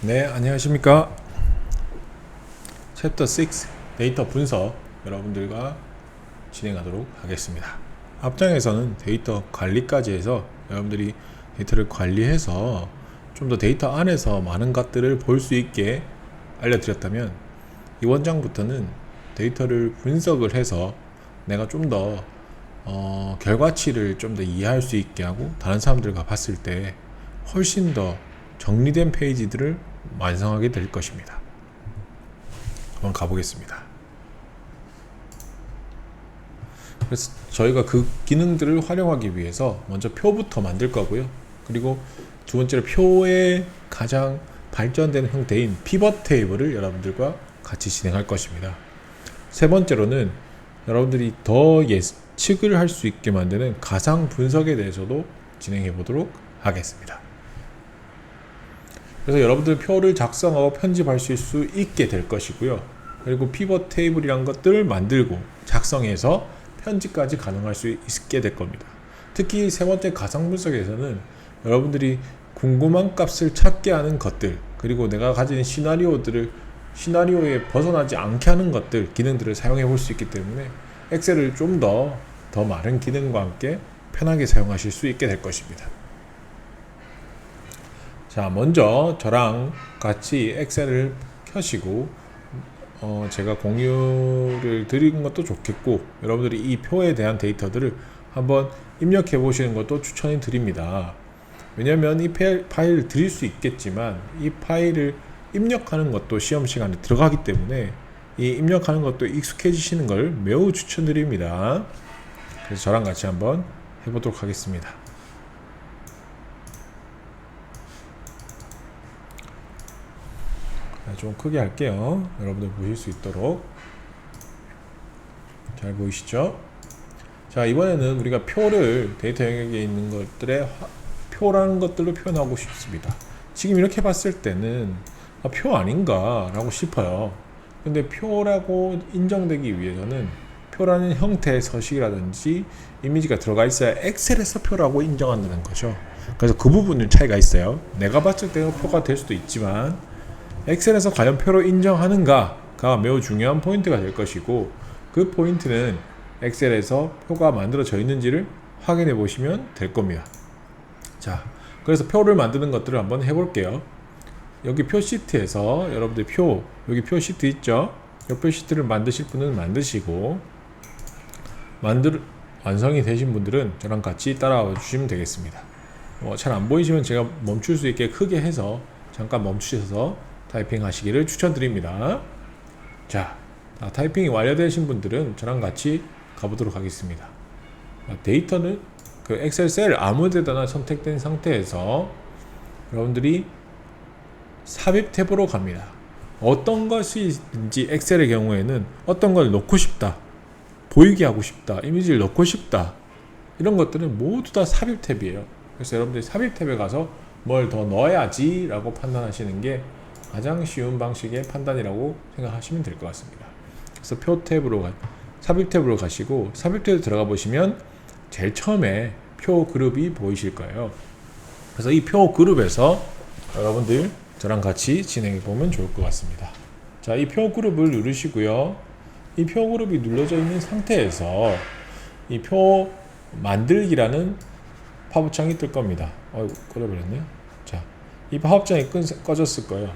네, 안녕하십니까. 챕터 6 데이터 분석 여러분들과 진행하도록 하겠습니다. 앞장에서는 데이터 관리까지 해서 여러분들이 데이터를 관리해서 좀 더 데이터 안에서 많은 것들을 볼 수 있게 알려드렸다면, 이 원장부터는 데이터를 분석을 해서 내가 좀 더 결과치를 좀 더 이해할 수 있게 하고 다른 사람들과 봤을 때 훨씬 더 정리된 페이지들을 완성하게 될 것입니다. 한번 가보겠습니다. 그래서 저희가 그 기능들을 활용하기 위해서 먼저 표부터 만들 거고요. 그리고 두 번째로 표의 가장 발전된 형태인 피벗 테이블을 여러분들과 같이 진행할 것입니다. 세 번째로는 여러분들이 더 예측을 할 수 있게 만드는 가상 분석에 대해서도 진행해 보도록 하겠습니다. 그래서 여러분들 표를 작성하고 편집할 수 있게 될 것이고요. 그리고 피벗 테이블이란 것들을 만들고 작성해서 편집까지 가능할 수 있게 될 겁니다. 특히 세 번째 가상 분석에서는 여러분들이 궁금한 값을 찾게 하는 것들, 그리고 내가 가진 시나리오에 벗어나지 않게 하는 것들, 기능들을 사용해 볼 수 있기 때문에 엑셀을 좀 더 많은 기능과 함께 편하게 사용하실 수 있게 될 것입니다. 자, 먼저 저랑 같이 엑셀을 켜시고 제가 공유를 드리는 것도 좋겠고, 여러분들이 이 표에 대한 데이터들을 한번 입력해 보시는 것도 추천해 드립니다. 왜냐면 이 파일을 드릴 수 있겠지만 이 파일을 입력하는 것도 시험 시간에 들어가기 때문에 이 입력하는 것도 익숙해지시는 걸 매우 추천드립니다. 그래서 저랑 같이 한번 해보도록 하겠습니다. 좀 크게 할게요. 여러분들 보실 수 있도록. 잘 보이시죠? 자, 이번에는 우리가 표를 데이터 영역에 있는 것들의 표라는 것들로 표현하고 싶습니다. 지금 이렇게 봤을 때는 표 아닌가 라고 싶어요. 근데 표라고 인정되기 위해서는 표라는 형태의 서식이라든지 이미지가 들어가 있어야 엑셀에서 표라고 인정한다는 거죠. 그래서 그 부분은 차이가 있어요. 내가 봤을 때는 표가 될 수도 있지만 엑셀에서 과연 표로 인정하는가가 매우 중요한 포인트가 될 것이고, 그 포인트는 엑셀에서 표가 만들어져 있는지를 확인해 보시면 될 겁니다. 자, 그래서 표를 만드는 것들을 한번 해볼게요. 여기 표 시트에서 여러분들 여기 표 시트 있죠? 이 표 시트를 만드실 분은 만드시고, 완성이 되신 분들은 저랑 같이 따라와 주시면 되겠습니다. 잘 안 보이시면 제가 멈출 수 있게 크게 해서 잠깐 멈추셔서 타이핑 하시기를 추천드립니다. 자, 타이핑이 완료되신 분들은 저랑 같이 가보도록 하겠습니다. 데이터는 그 엑셀 셀 아무 데다나 선택된 상태에서 여러분들이 삽입 탭으로 갑니다. 어떤 것이든지 엑셀의 경우에는 어떤 걸 넣고 싶다, 보이게 하고 싶다, 이미지를 넣고 싶다, 이런 것들은 모두 다 삽입 탭이에요. 그래서 여러분들이 삽입 탭에 가서 뭘 더 넣어야지 라고 판단하시는 게 가장 쉬운 방식의 판단이라고 생각하시면 될 것 같습니다. 그래서 삽입 탭으로 가시고, 삽입 탭에 들어가 보시면 제일 처음에 표 그룹이 보이실 거예요. 그래서 이 표 그룹에서 여러분들 저랑 같이 진행해 보면 좋을 것 같습니다. 자, 이 표 그룹을 누르시고요. 이 표 그룹이 눌러져 있는 상태에서 이 표 만들기라는 팝업창이 뜰 겁니다. 꺼져버렸네요. 자, 이 팝업창이 꺼졌을 거예요.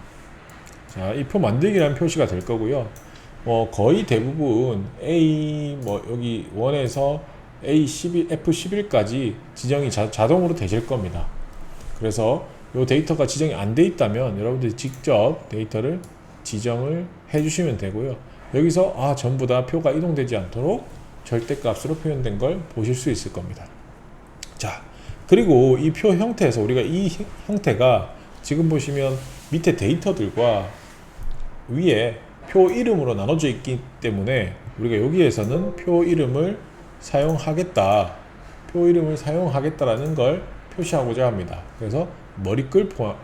자, 이 표 만들기라는 표시가 될 거고요. 거의 대부분 여기 1에서 A11, F11까지 지정이 자동으로 되실 겁니다. 그래서 이 데이터가 지정이 안 돼 있다면 여러분들이 직접 데이터를 지정을 해주시면 되고요. 여기서 전부 다 표가 이동되지 않도록 절대값으로 표현된 걸 보실 수 있을 겁니다. 자, 그리고 이 표 형태에서 우리가 이 형태가 지금 보시면 밑에 데이터들과 위에 표 이름으로 나눠져 있기 때문에 우리가 여기에서는 표 이름을 사용하겠다라는 걸 표시하고자 합니다. 그래서 머리글 표함,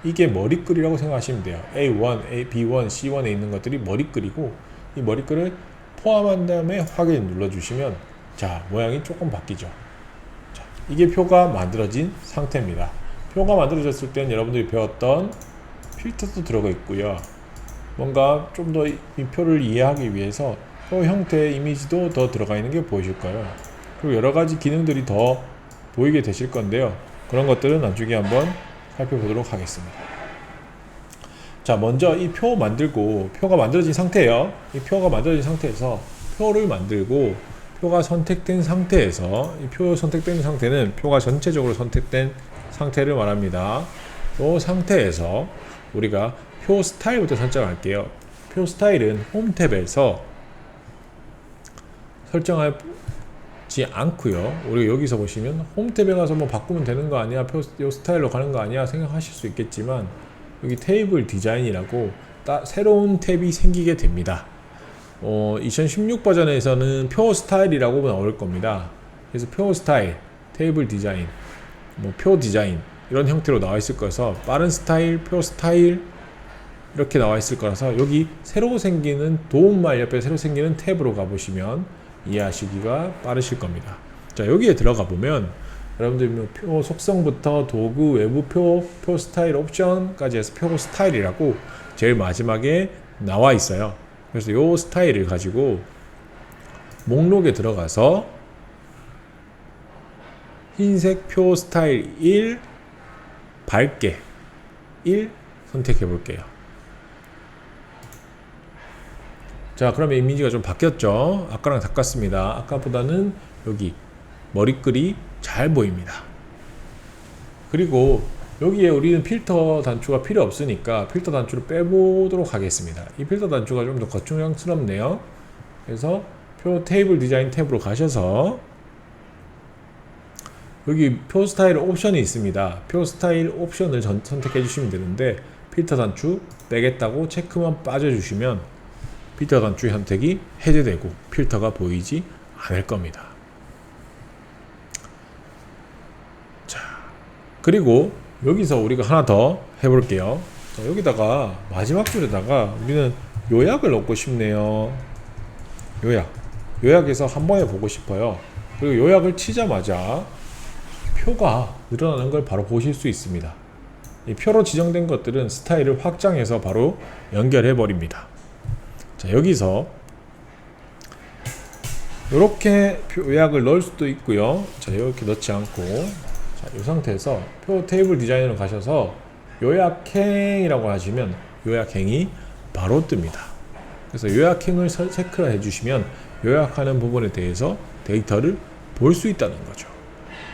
이게 머리글이라고 생각하시면 돼요. A1, B1, C1에 있는 것들이 머리글이고, 이 머리글을 포함한 다음에 확인 눌러주시면 자, 모양이 조금 바뀌죠. 자, 이게 표가 만들어진 상태입니다. 표가 만들어졌을 때는 여러분들이 배웠던 필터도 들어가 있고요. 뭔가 좀 더 이 표를 이해하기 위해서 표 형태의 이미지도 더 들어가 있는 게 보이실 거예요. 그리고 여러 가지 기능들이 더 보이게 되실 건데요. 그런 것들은 나중에 한번 살펴보도록 하겠습니다. 자, 먼저 이 표 만들고, 표가 만들어진 상태예요. 이 표가 만들어진 상태에서 표를 만들고, 표가 선택된 상태에서, 이 표 선택된 상태는 표가 전체적으로 선택된 상태를 말합니다. 이 상태에서 우리가 표 스타일부터 설정할게요. 표 스타일은 홈 탭에서 설정하지 않고요. 우리가 여기서 보시면 홈 탭에 가서 뭐 바꾸면 되는 거 아니야? 표 요 스타일로 가는 거 아니야? 생각하실 수 있겠지만 여기 테이블 디자인이라고 새로운 탭이 생기게 됩니다. 2016 버전에서는 표 스타일이라고 나올 겁니다. 그래서 표 스타일, 테이블 디자인, 뭐 표 디자인 이런 형태로 나와 있을 거라서 빠른 스타일, 표 스타일 이렇게 나와 있을 거라서 여기 새로 생기는 도움말 옆에 새로 생기는 탭으로 가보시면 이해하시기가 빠르실 겁니다. 자, 여기에 들어가 보면 여러분들 표 속성부터 도구, 외부 표 스타일 옵션까지 해서 표 스타일이라고 제일 마지막에 나와 있어요. 그래서 이 스타일을 가지고 목록에 들어가서 흰색 표 스타일 1 밝게 1 선택해 볼게요. 자, 그러면 이미지가 좀 바뀌었죠. 아까랑 바꿨습니다. 아까보다는 여기 머리글이 잘 보입니다. 그리고 여기에 우리는 필터 단추가 필요 없으니까 필터 단추를 빼보도록 하겠습니다. 이 필터 단추가 좀 더 거추장스럽네요. 그래서 표 테이블 디자인 탭으로 가셔서 여기 표 스타일 옵션이 있습니다. 표 스타일 옵션을 선택해 주시면 되는데 필터 단추 빼겠다고 체크만 빠져주시면 필터 단추 선택이 해제되고 필터가 보이지 않을 겁니다. 자, 그리고 여기서 우리가 하나 더 해볼게요. 자, 여기다가 마지막 줄에다가 우리는 요약을 넣고 싶네요. 요약에서 한 번에 보고 싶어요. 그리고 요약을 치자마자 표가 늘어나는 걸 바로 보실 수 있습니다. 이 표로 지정된 것들은 스타일을 확장해서 바로 연결해 버립니다. 자, 여기서 이렇게 요약을 넣을 수도 있고요. 자, 이렇게 넣지 않고, 자, 이 상태에서 표 테이블 디자인으로 가셔서 요약행이라고 하시면 요약행이 바로 뜹니다. 그래서 요약행을 체크를 해주시면 요약하는 부분에 대해서 데이터를 볼 수 있다는 거죠.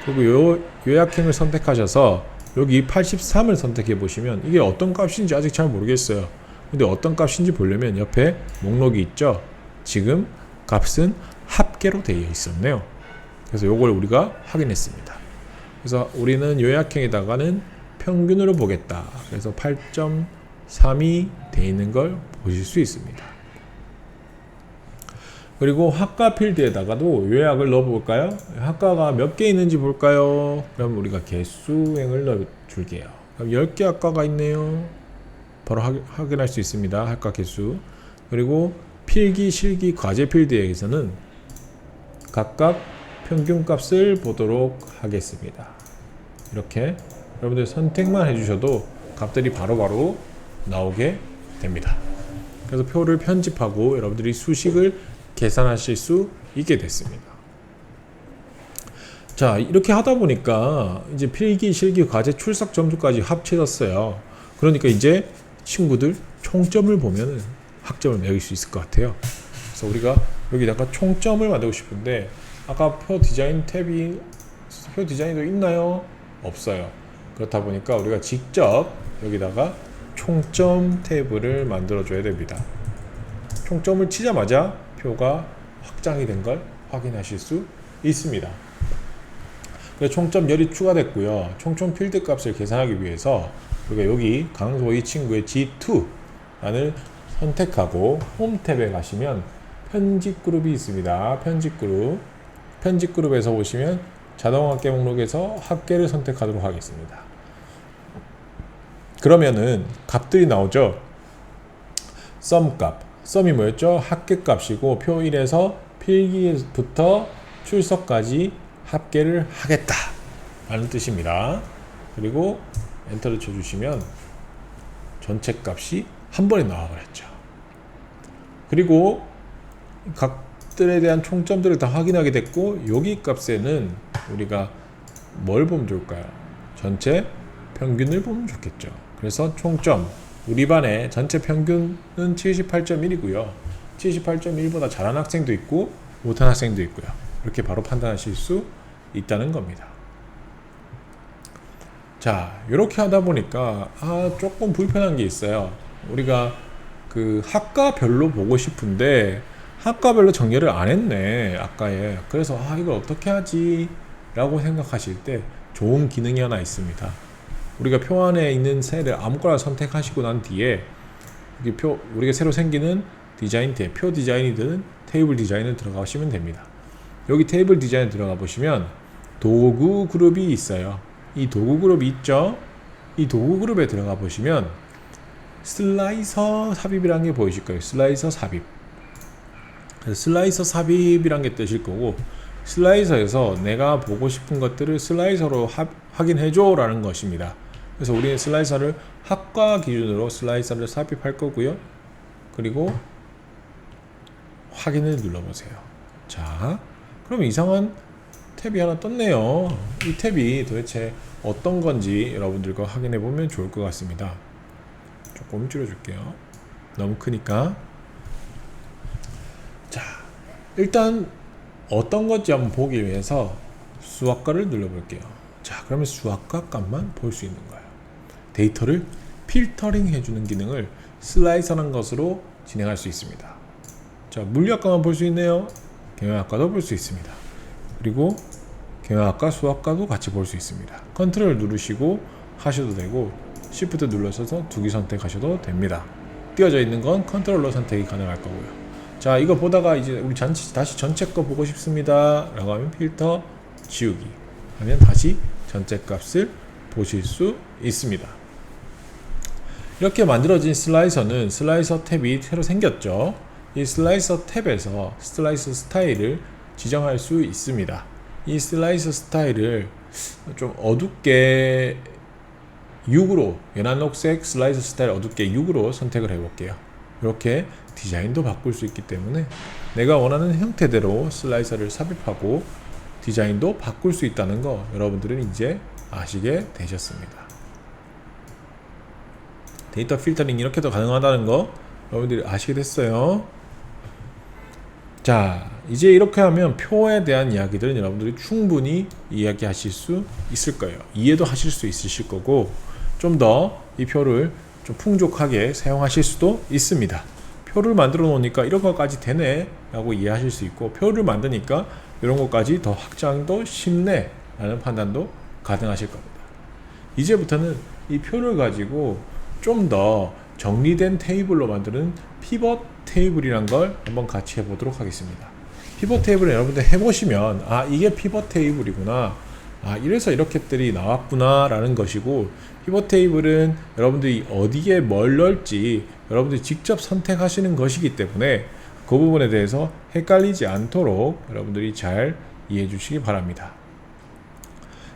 그리고 요약행을 선택하셔서 여기 83을 선택해 보시면 이게 어떤 값인지 아직 잘 모르겠어요. 근데 어떤 값인지 보려면 옆에 목록이 있죠. 지금 값은 합계로 되어 있었네요. 그래서 이걸 우리가 확인했습니다. 그래서 우리는 요약형에다가는 평균으로 보겠다. 그래서 8.32 되어 있는 걸 보실 수 있습니다. 그리고 학과 필드에다가도 요약을 넣어 볼까요? 학과가 몇 개 있는지 볼까요? 그럼 우리가 개수행을 넣어 줄게요. 그럼 10개 학과가 있네요. 바로 확인할 수 있습니다. 학과 개수. 그리고 필기, 실기, 과제 필드에서는 각각 평균값을 보도록 하겠습니다. 이렇게 여러분들 선택만 해주셔도 값들이 바로바로 나오게 됩니다. 그래서 표를 편집하고 여러분들이 수식을 계산하실 수 있게 됐습니다. 자, 이렇게 하다 보니까 이제 필기, 실기, 과제, 출석 점수까지 합쳐졌어요. 그러니까 이제 친구들 총점을 보면 학점을 매길 수 있을 것 같아요. 그래서 우리가 여기다가 총점을 만들고 싶은데 아까 표 디자인 탭이 표 디자인도 있나요? 없어요. 그렇다 보니까 우리가 직접 여기다가 총점 테이블을 만들어 줘야 됩니다. 총점을 치자마자 표가 확장이 된 걸 확인하실 수 있습니다. 그래서 총점 열이 추가됐고요. 총점 필드 값을 계산하기 위해서 우리가 여기 강소 이 친구의 G2란을 선택하고 홈 탭에 가시면 편집 그룹이 있습니다. 편집 그룹에서 보시면 자동 합계 목록에서 합계를 선택하도록 하겠습니다. 그러면은 값들이 나오죠. 썸 값. 썸이 뭐였죠? 합계 값이고 표 1에서 필기부터 출석까지 합계를 하겠다 라는 뜻입니다. 그리고 엔터를 쳐주시면 전체 값이 한 번에 나와버렸죠. 그리고 각들에 대한 총점들을 다 확인하게 됐고, 여기 값에는 우리가 뭘 보면 좋을까요? 전체 평균을 보면 좋겠죠. 그래서 총점, 우리 반의 전체 평균은 78.1이고요 78.1보다 잘한 학생도 있고 못한 학생도 있고요. 이렇게 바로 판단하실 수 있다는 겁니다. 자, 이렇게 하다 보니까 조금 불편한 게 있어요. 우리가 그 학과별로 보고 싶은데 학과별로 정렬을 안 했네, 아까에. 그래서 이걸 어떻게 하지? 라고 생각하실 때 좋은 기능이 하나 있습니다. 우리가 표 안에 있는 셀을 아무거나 선택하시고 난 뒤에 우리가 새로 생기는 디자인 탭, 표 디자인이든 테이블 디자인을 들어가시면 됩니다. 여기 테이블 디자인 들어가 보시면 도구 그룹이 있어요. 이 도구 그룹이 있죠? 이 도구 그룹에 들어가 보시면 슬라이서 삽입이라는 게 보이실 거예요. 슬라이서 삽입. 그래서 슬라이서 삽입이란 게 뜨실 거고, 슬라이서에서 내가 보고 싶은 것들을 슬라이서로 확인해줘 라는 것입니다. 그래서 우리는 슬라이서를 학과 기준으로 슬라이서를 삽입할 거고요. 그리고 확인을 눌러보세요. 자, 그럼 이상한 탭이 하나 떴네요. 이 탭이 도대체 어떤 건지 여러분들과 확인해 보면 좋을 것 같습니다. 조금 줄여줄게요. 너무 크니까. 자, 일단 어떤 건지 한번 보기 위해서 수학과를 눌러볼게요. 자, 그러면 수학과 값만 볼 수 있는 거예요. 데이터를 필터링 해주는 기능을 슬라이서라는 것으로 진행할 수 있습니다. 자, 물리학과만 볼 수 있네요. 경영학과도 볼 수 있습니다. 그리고 경영학과, 수학과도 같이 볼 수 있습니다. 컨트롤 누르시고 하셔도 되고, 시프트 눌러서 두 개 선택하셔도 됩니다. 띄어져 있는 건 컨트롤러 선택이 가능할 거고요. 자, 이거 보다가 이제 우리 다시 전체 거 보고 싶습니다 라고 하면 필터 지우기 하면 다시 전체 값을 보실 수 있습니다. 이렇게 만들어진 슬라이서는 슬라이서 탭이 새로 생겼죠. 이 슬라이서 탭에서 슬라이서 스타일을 지정할 수 있습니다. 이 슬라이서 스타일을 좀 어둡게 6으로, 연한 녹색 슬라이서 스타일 어둡게 6으로 선택을 해볼게요. 이렇게 디자인도 바꿀 수 있기 때문에 내가 원하는 형태대로 슬라이서를 삽입하고 디자인도 바꿀 수 있다는 거 여러분들은 이제 아시게 되셨습니다. 데이터 필터링 이렇게도 가능하다는 거 여러분들이 아시게 됐어요. 자, 이제 이렇게 하면 표에 대한 이야기들은 여러분들이 충분히 이야기하실 수 있을 거예요. 이해도 하실 수 있으실 거고, 좀 더 이 표를 좀 풍족하게 사용하실 수도 있습니다. 표를 만들어 놓으니까 이런 것까지 되네 라고 이해하실 수 있고, 표를 만드니까 이런 것까지 더 확장도 쉽네 라는 판단도 가능하실 겁니다. 이제부터는 이 표를 가지고 좀 더 정리된 테이블로 만드는 피벗 테이블이란 걸 한번 같이 해보도록 하겠습니다. 피벗 테이블을 여러분들 해보시면 이게 피벗 테이블이구나, 이래서 이렇게들이 나왔구나 라는 것이고, 피벗 테이블은 여러분들이 어디에 뭘 넣을지 여러분들이 직접 선택하시는 것이기 때문에 그 부분에 대해서 헷갈리지 않도록 여러분들이 잘 이해해 주시기 바랍니다.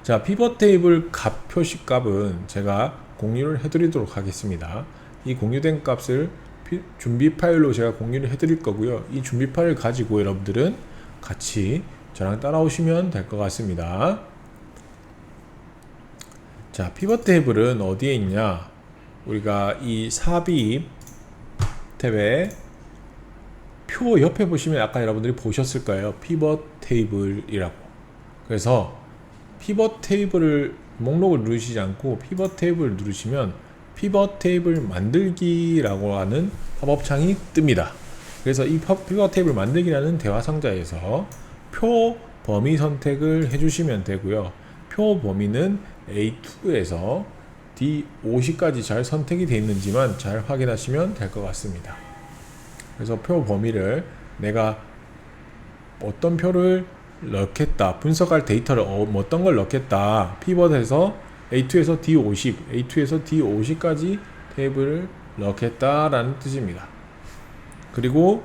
자, 피벗 테이블 값 표시 값은 제가 공유를 해드리도록 하겠습니다. 이 공유된 값을 준비 파일로 제가 공유를 해드릴 거고요. 이 준비 파일을 가지고 여러분들은 같이 저랑 따라오시면 될 것 같습니다. 자, 피벗 테이블은 어디에 있냐? 우리가 이 삽입 탭에 표 옆에 보시면 아까 여러분들이 보셨을 거예요. 피벗 테이블이라고. 그래서 피벗 테이블을 목록을 누르시지 않고 피벗 테이블을 누르시면 피벗 테이블 만들기라고 하는 팝업창이 뜹니다. 그래서 이 피벗 테이블 만들기라는 대화 상자에서 표 범위 선택을 해주시면 되고요. 표 범위는 A2에서 D50까지 잘 선택이 되어 있는지만 잘 확인하시면 될 것 같습니다. 그래서 표 범위를 내가 어떤 표를 넣겠다, 분석할 데이터를 어떤 걸 넣겠다, 피벗에서 A2에서 D50, A2에서 D50까지 테이블을 넣겠다라는 뜻입니다. 그리고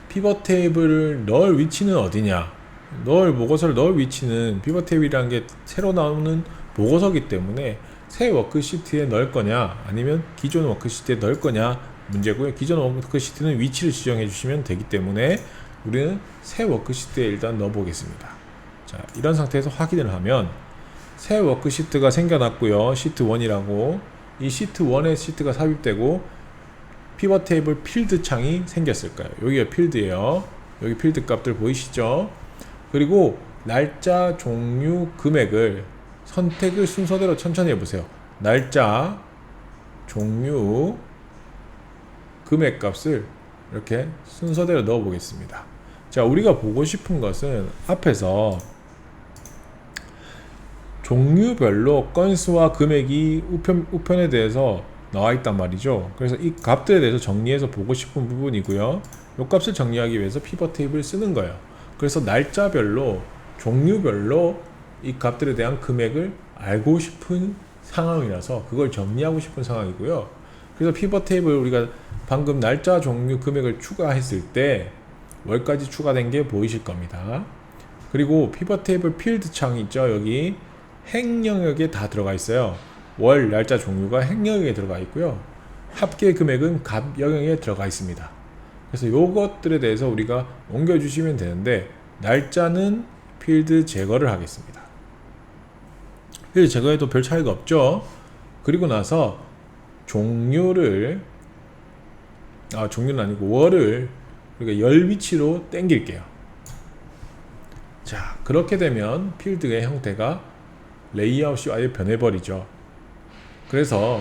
피벗 테이블을 넣을 위치는 어디냐? 보고서를 넣을 위치는 피벗 테이블이라는 게 새로 나오는 보고서이기 때문에 새 워크시트에 넣을 거냐 아니면 기존 워크시트에 넣을 거냐 문제고요. 기존 워크시트는 위치를 지정해 주시면 되기 때문에 우리는 새 워크시트에 일단 넣어 보겠습니다. 자, 이런 상태에서 확인을 하면 새 워크시트가 생겨났고요. 시트 1이라고 이 시트 1에 시트가 삽입되고 피벗 테이블 필드 창이 생겼을 거예요. 여기가 필드예요. 여기 필드 값들 보이시죠? 그리고 날짜, 종류, 금액을 선택을 순서대로 천천히 해보세요. 날짜, 종류, 금액 값을 이렇게 순서대로 넣어 보겠습니다. 자, 우리가 보고 싶은 것은 앞에서 종류별로 건수와 금액이 우편에 대해서 나와 있단 말이죠. 그래서 이 값들에 대해서 정리해서 보고 싶은 부분이고요. 이 값을 정리하기 위해서 피벗 테이블을 쓰는 거예요. 그래서 날짜별로, 종류별로 이 값들에 대한 금액을 알고 싶은 상황이라서 그걸 정리하고 싶은 상황이고요. 그래서 피벗 테이블 우리가 방금 날짜, 종류, 금액을 추가했을 때 월까지 추가된 게 보이실 겁니다. 그리고 피벗 테이블 필드 창 있죠. 여기 행 영역에 다 들어가 있어요. 월, 날짜, 종류가 행 영역에 들어가 있고요. 합계 금액은 값 영역에 들어가 있습니다. 그래서 요것들에 대해서 우리가 옮겨주시면 되는데 날짜는 필드 제거를 하겠습니다. 필드 제거해도 별 차이가 없죠. 그리고 나서 종류는 아니고 월을 우리가 열 위치로 당길게요. 자, 그렇게 되면 필드의 형태가 레이아웃이 아예 변해버리죠. 그래서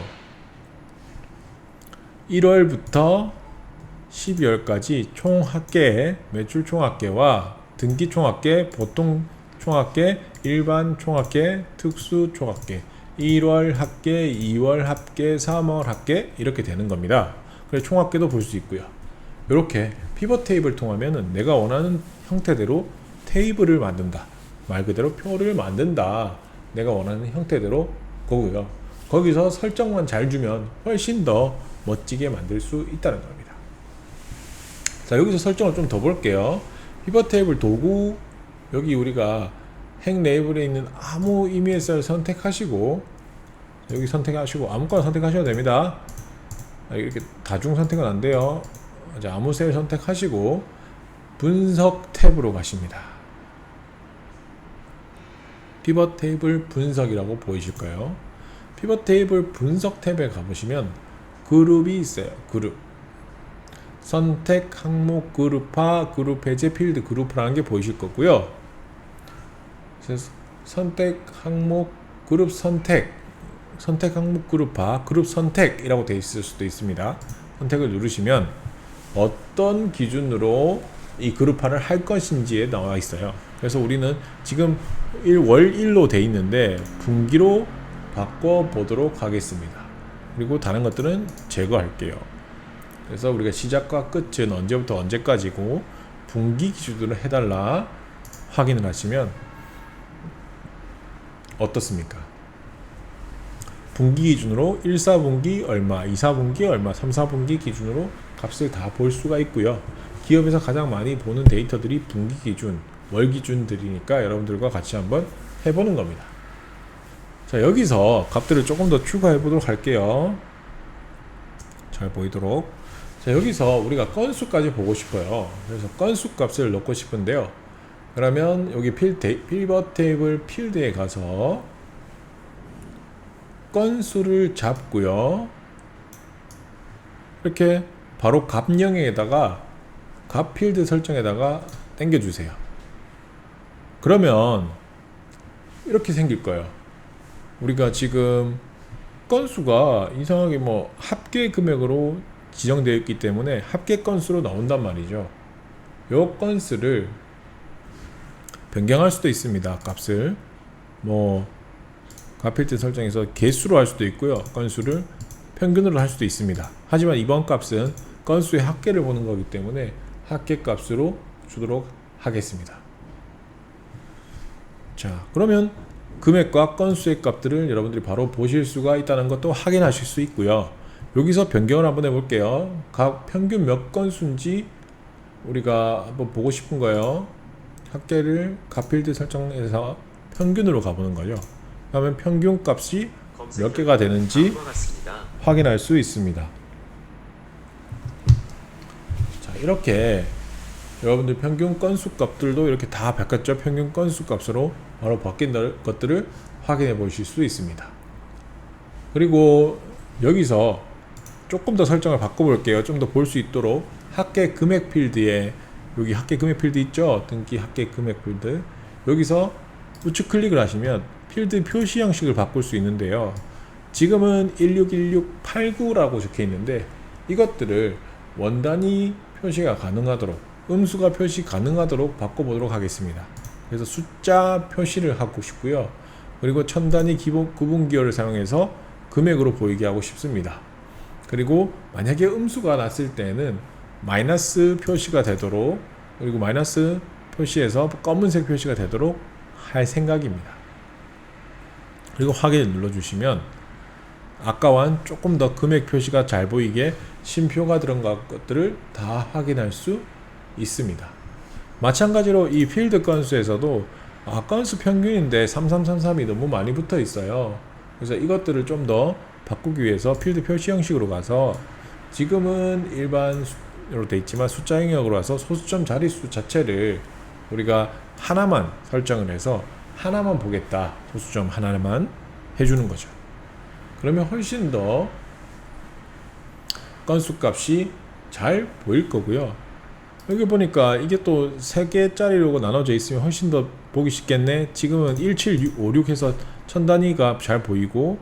1월부터 12월까지 총 합계, 매출 총 합계와 등기 총 합계, 보통 총 합계, 일반 총 합계, 특수 총 합계, 1월 합계, 2월 합계, 3월 합계 이렇게 되는 겁니다. 그래서 총 합계도 볼 수 있고요. 이렇게 피벗 테이블을 통하면 내가 원하는 형태대로 테이블을 만든다. 말 그대로 표를 만든다. 내가 원하는 형태대로 거고요. 거기서 설정만 잘 주면 훨씬 더 멋지게 만들 수 있다는 겁니다. 자, 여기서 설정을 좀 더 볼게요. 피벗 테이블 도구, 여기 우리가 행 레이블에 있는 아무 이미지를 선택하시고, 여기 선택하시고 아무거나 선택하셔도 됩니다. 이렇게 다중 선택은 안 돼요. 아무 셀 선택하시고 분석 탭으로 가십니다. 피벗 테이블 분석이라고 보이실 거예요. 피벗 테이블 분석 탭에 가보시면 그룹이 있어요. 그룹, 선택, 항목, 그룹화, 그룹 해제, 필드, 그룹화라는 게 보이실 거고요. 그래서 선택, 항목, 그룹 선택, 선택, 항목, 그룹화, 그룹 선택이라고 되어 있을 수도 있습니다. 선택을 누르시면 어떤 기준으로 이 그룹화를 할 것인지에 나와 있어요. 그래서 우리는 지금 월 1로 돼 있는데 분기로 바꿔 보도록 하겠습니다. 그리고 다른 것들은 제거할게요. 그래서 우리가 시작과 끝은 언제부터 언제까지고 분기 기준으로 해달라 확인을 하시면 어떻습니까? 분기 기준으로 1, 4분기 얼마, 2, 4분기 얼마, 3, 4분기 기준으로 값을 다 볼 수가 있고요. 기업에서 가장 많이 보는 데이터들이 분기 기준, 월 기준들이니까 여러분들과 같이 한번 해보는 겁니다. 자, 여기서 값들을 조금 더 추가해 보도록 할게요. 잘 보이도록. 자, 여기서 우리가 건수까지 보고 싶어요. 그래서 건수 값을 넣고 싶은데요. 그러면 여기 피벗 테이블 필드에 가서 건수를 잡고요. 이렇게 바로 값 영역에다가 값 필드 설정에다가 당겨주세요. 그러면 이렇게 생길 거예요. 우리가 지금 건수가 이상하게 뭐 합계 금액으로 지정되어 있기 때문에 합계 건수로 나온단 말이죠. 요 건수를 변경할 수도 있습니다. 값을 뭐 값 필드 설정에서 개수로 할 수도 있고요. 건수를 평균으로 할 수도 있습니다. 하지만 이번 값은 건수의 합계를 보는 거기 때문에 합계 값으로 주도록 하겠습니다. 자, 그러면 금액과 건수의 값들을 여러분들이 바로 보실 수가 있다는 것도 확인하실 수 있고요. 여기서 변경을 한번 해볼게요. 각 평균 몇 건수인지 우리가 한번 보고 싶은 거예요. 합계를 값 필드 설정에서 평균으로 가보는 거죠. 그러면 평균 값이 몇 개가 되는지 확인할 수 있습니다. 자, 이렇게 여러분들 평균 건수 값들도 이렇게 다 바뀌었죠. 평균 건수 값으로 바로 바뀐 것들을 확인해 보실 수 있습니다. 그리고 여기서 조금 더 설정을 바꿔 볼게요. 좀 더 볼 수 있도록 합계 금액 필드에, 여기 합계 금액 필드 있죠? 등기 합계 금액 필드, 여기서 우측 클릭을 하시면 필드 표시 형식을 바꿀 수 있는데요. 지금은 161689라고 적혀 있는데 이것들을 원단위 표시가 가능하도록, 음수가 표시 가능하도록 바꿔보도록 하겠습니다. 그래서 숫자 표시를 하고 싶고요. 그리고 첨단위 구분기호를 사용해서 금액으로 보이게 하고 싶습니다. 그리고 만약에 음수가 났을 때는 마이너스 표시가 되도록, 그리고 마이너스 표시에서 검은색 표시가 되도록 할 생각입니다. 그리고 확인을 눌러주시면 아까와는 조금 더 금액 표시가 잘 보이게 심표가 들어간 것들을 다 확인할 수 있습니다. 마찬가지로 이 필드 건수에서도 건수 평균인데 3333이 너무 많이 붙어 있어요. 그래서 이것들을 좀 더 바꾸기 위해서 필드 표시 형식으로 가서, 지금은 일반으로 되어 있지만 숫자 영역으로 와서 소수점 자릿수 자체를 우리가 하나만 설정을 해서 하나만 보겠다, 소수점 하나만 해주는 거죠. 그러면 훨씬 더 건수 값이 잘 보일 거고요. 여기 보니까 이게 또 3개짜리로 나눠져 있으면 훨씬 더 보기 쉽겠네. 지금은 1756 해서 천 단위가 잘 보이고,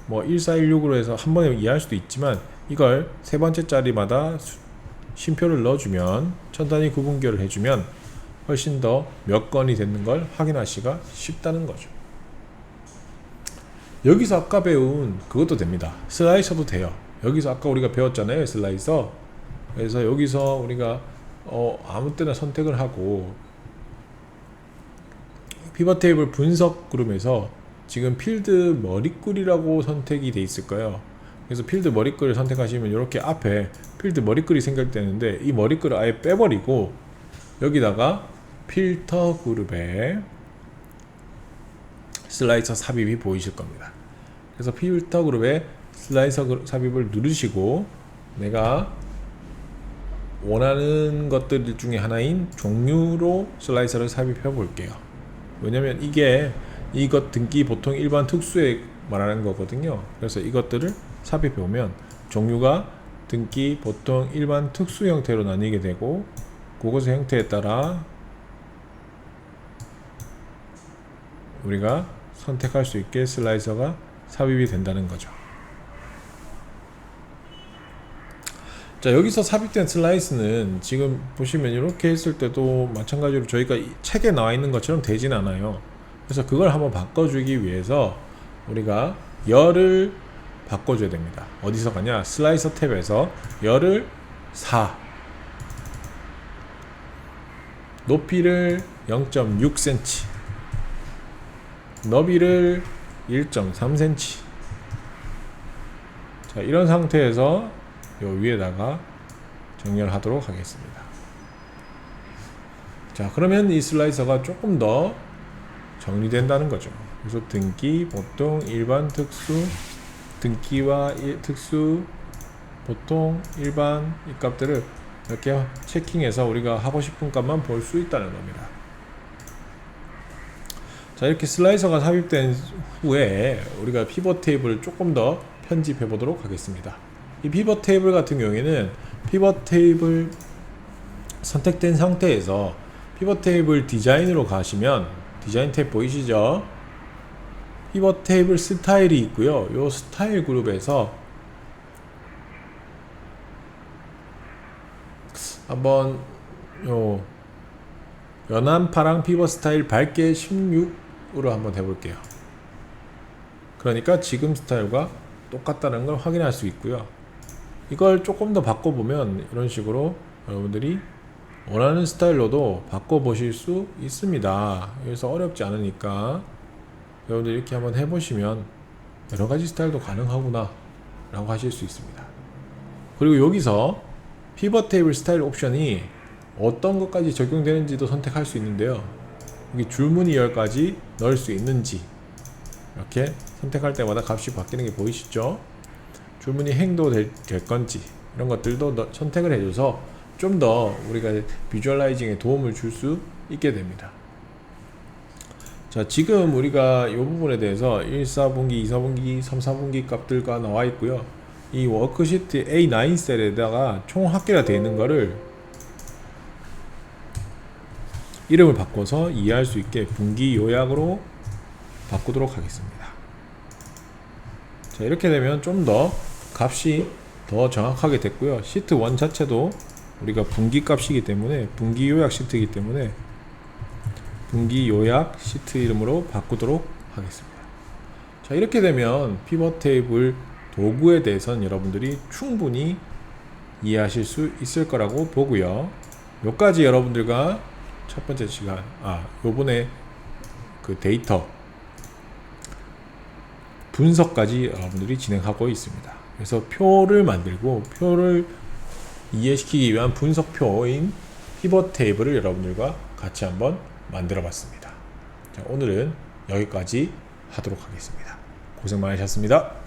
뭐 1416으로 해서 한 번에 이해할 수도 있지만, 이걸 세 번째 짜리마다 심표를 넣어주면, 천 단위 구분기호를 해주면 훨씬 더 몇 건이 되는 걸 확인하기가 쉽다는 거죠. 여기서 아까 배운 그것도 됩니다. 슬라이서도 돼요. 여기서 아까 우리가 배웠잖아요, 슬라이서. 그래서 여기서 우리가 아무 때나 선택을 하고, 피벗 테이블 분석 그룹에서 지금 필드 머리글이라고 선택이 돼 있을 거예요. 그래서 필드 머리글을 선택하시면 이렇게 앞에 필드 머리글이 생각되는데, 이 머리글을 아예 빼버리고 여기다가 필터 그룹에 슬라이서 삽입이 보이실 겁니다. 그래서 필터 그룹에 슬라이서 삽입을 누르시고, 내가 원하는 것들 중에 하나인 종류로 슬라이서를 삽입해 볼게요. 왜냐면 이게 이것 등기 보통 일반 특수에 말하는 거거든요. 그래서 이것들을 삽입해 보면 종류가 등기 보통 일반 특수 형태로 나뉘게 되고, 그것의 형태에 따라 우리가 선택할 수 있게 슬라이서가 삽입이 된다는 거죠. 자, 여기서 삽입된 슬라이스는 지금 보시면 이렇게 했을 때도 마찬가지로 저희가 책에 나와 있는 것처럼 되진 않아요. 그래서 그걸 한번 바꿔주기 위해서 우리가 열을 바꿔줘야 됩니다. 어디서 가냐? 슬라이서 탭에서 열을 4, 높이를 0.6cm, 너비를 1.3cm. 자, 이런 상태에서 요 위에다가 정렬하도록 하겠습니다. 자, 그러면 이 슬라이서가 조금 더 정리된다는 거죠. 그래서 등기, 보통, 일반, 특수, 등기와 특수, 보통, 일반 이 값들을 이렇게 체킹해서 우리가 하고 싶은 값만 볼 수 있다는 겁니다. 자, 이렇게 슬라이서가 삽입된 후에 우리가 피벗 테이블을 조금 더 편집해 보도록 하겠습니다. 이 피벗 테이블 같은 경우에는 피벗 테이블 선택된 상태에서 피벗 테이블 디자인으로 가시면, 디자인 탭 보이시죠? 피벗 테이블 스타일이 있고요. 요 스타일 그룹에서 한번 요 연한 파랑 피벗 스타일 밝게 16으로 한번 해볼게요. 그러니까 지금 스타일과 똑같다는 걸 확인할 수 있고요. 이걸 조금 더 바꿔보면 이런 식으로 여러분들이 원하는 스타일로도 바꿔보실 수 있습니다. 그래서 어렵지 않으니까 여러분들 이렇게 한번 해보시면 여러가지 스타일도 가능하구나 라고 하실 수 있습니다. 그리고 여기서 피벗 테이블 스타일 옵션이 어떤 것까지 적용되는지도 선택할 수 있는데요. 여기 줄무늬열까지 넣을 수 있는지, 이렇게 선택할 때마다 값이 바뀌는 게 보이시죠? 주문이 행도 될 건지 이런 것들도 선택을 해줘서 좀 더 우리가 비주얼라이징에 도움을 줄 수 있게 됩니다. 자, 지금 우리가 이 부분에 대해서 1, 4분기, 2, 4분기, 3, 4분기 값들과 나와 있고요. 이 워크시트 A9 셀에다가 총 합계가 되어 있는 거를 이름을 바꿔서 이해할 수 있게 분기 요약으로 바꾸도록 하겠습니다. 자, 이렇게 되면 좀 더 값이 더 정확하게 됐고요. 시트 1 자체도 우리가 분기 값이기 때문에 분기 요약 시트이기 때문에 분기 요약 시트 이름으로 바꾸도록 하겠습니다. 자, 이렇게 되면 피벗 테이블 도구에 대해서는 여러분들이 충분히 이해하실 수 있을 거라고 보고요. 몇 가지 여러분들과 첫 번째 시간, 요번에 그 데이터 분석까지 여러분들이 진행하고 있습니다. 그래서 표를 만들고 표를 이해시키기 위한 분석표인 피벗 테이블을 여러분들과 같이 한번 만들어 봤습니다. 자, 오늘은 여기까지 하도록 하겠습니다. 고생 많으셨습니다.